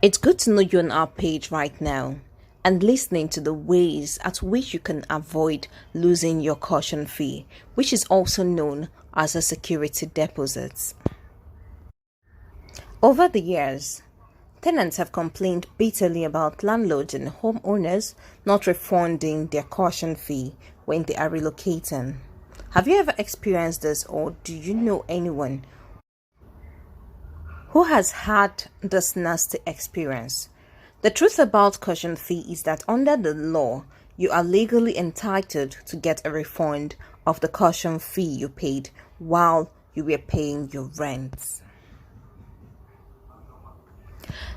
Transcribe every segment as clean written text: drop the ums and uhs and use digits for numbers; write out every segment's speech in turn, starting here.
It's good to know you're on our page right now and listening to the ways at which you can avoid losing your caution fee, which is also known as a security deposit. Over the years, tenants have complained bitterly about landlords and homeowners not refunding their caution fee when they are relocating. Have you ever experienced this, or do you know anyone who has had this nasty experience? The truth about caution fee is that under the law, you are legally entitled to get a refund of the caution fee you paid while you were paying your rent.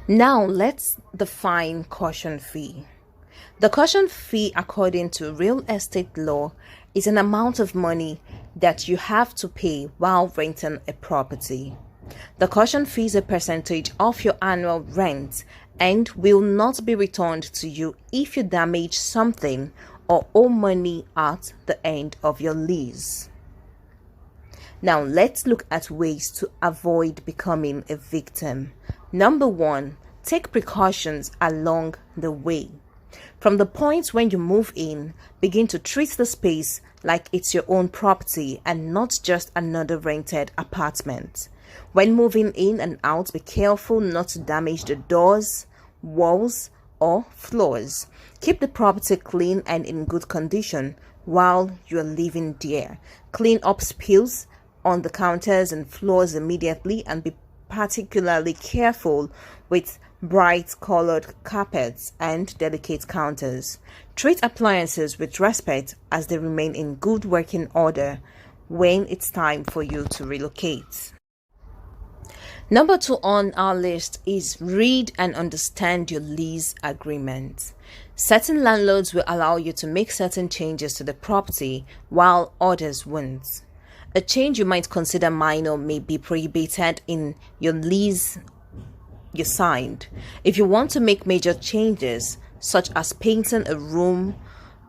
Now let's define caution fee. The caution fee, according to real estate law, is an amount of money that you have to pay while renting a property. The caution fee is a percentage of your annual rent and will not be returned to you if you damage something or owe money at the end of your lease. Now let's look at ways to avoid becoming a victim. Number 1, take precautions along the way. From the point when you move in, begin to treat the space like it's your own property and not just another rented apartment. When moving in and out, be careful not to damage the doors, walls, or floors. Keep the property clean and in good condition while you're living there. Clean up spills on the counters and floors immediately, and be particularly careful with bright colored carpets and delicate counters. Treat appliances with respect as they remain in good working order when it's time for you to relocate. Number 2 on our list is read and understand your lease agreement. Certain landlords will allow you to make certain changes to the property while others won't. A change you might consider minor may be prohibited in your lease you signed. If you want to make major changes, such as painting a room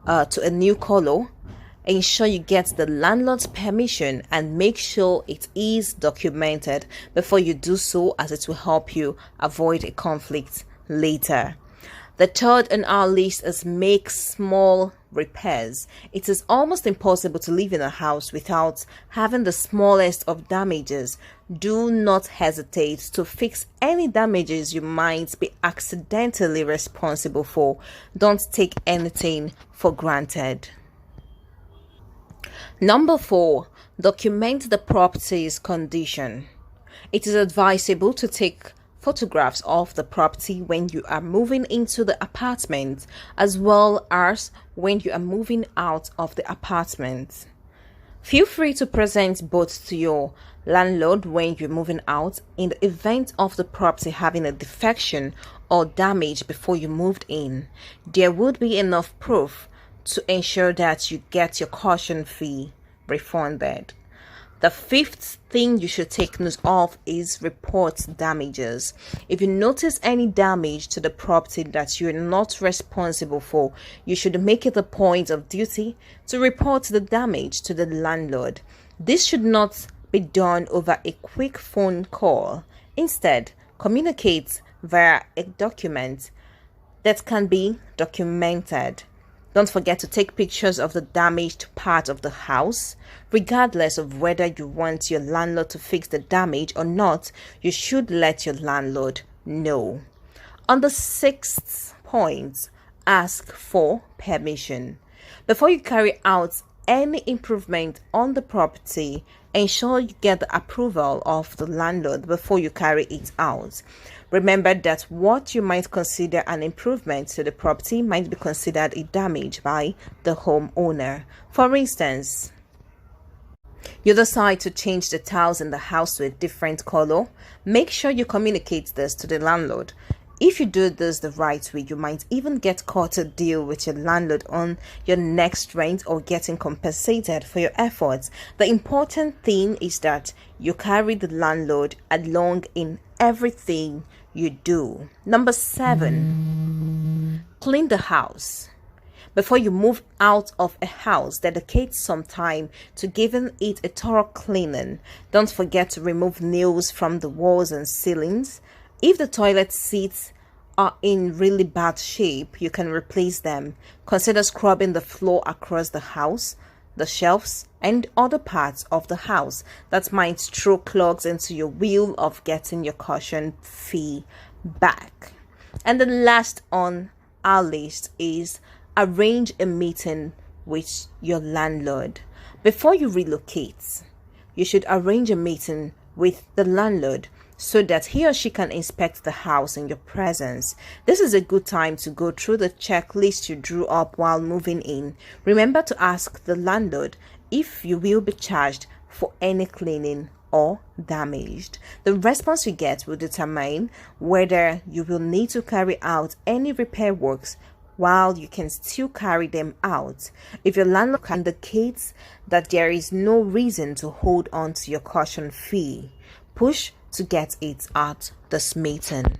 to a new color, ensure you get the landlord's permission and make sure it is documented before you do so, as it will help you avoid a conflict later. The third on our list is make small repairs. It is almost impossible to live in a house without having the smallest of damages. Do not hesitate to fix any damages you might be accidentally responsible for. Don't take anything for granted. Number 4, document the property's condition. It is advisable to take photographs of the property when you are moving into the apartment, as well as when you are moving out of the apartment. Feel free to present both to your landlord when you're moving out in the event of the property having a defection or damage before you moved in. There would be enough proof to ensure that you get your caution fee refunded. The 5th thing you should take note of is report damages. If you notice any damage to the property that you're not responsible for, you should make it a point of duty to report the damage to the landlord. This should not be done over a quick phone call. Instead, communicate via a document that can be documented. Don't forget to take pictures of the damaged part of the house. Regardless of whether you want your landlord to fix the damage or not, you should let your landlord know. On the 6th point, ask for permission. Before you carry out any improvement on the property, ensure you get the approval of the landlord before you carry it out. Remember that what you might consider an improvement to the property might be considered a damage by the homeowner. For instance, you decide to change the tiles in the house to a different color. Make sure you communicate this to the landlord. If you do this the right way, you might even get caught a deal with your landlord on your next rent or getting compensated for your efforts. The important thing is that you carry the landlord along in everything you do. Number 7, clean the house. Before you move out of a house, dedicate some time to giving it a thorough cleaning. Don't forget to remove nails from the walls and ceilings. If the toilet seats are in really bad shape, you can replace them. Consider scrubbing the floor across the house, the shelves, and other parts of the house that might throw clogs into your wheel of getting your caution fee back. And the last on our list is arrange a meeting with your landlord. Before you relocate, you should arrange a meeting with the landlord so that he or she can inspect the house in your presence. This is a good time to go through the checklist you drew up while moving in. Remember to ask the landlord if you will be charged for any cleaning or damaged. The response you get will determine whether you will need to carry out any repair works while you can still carry them out. If your landlord indicates that there is no reason to hold on to your caution fee, push to get it at this meeting.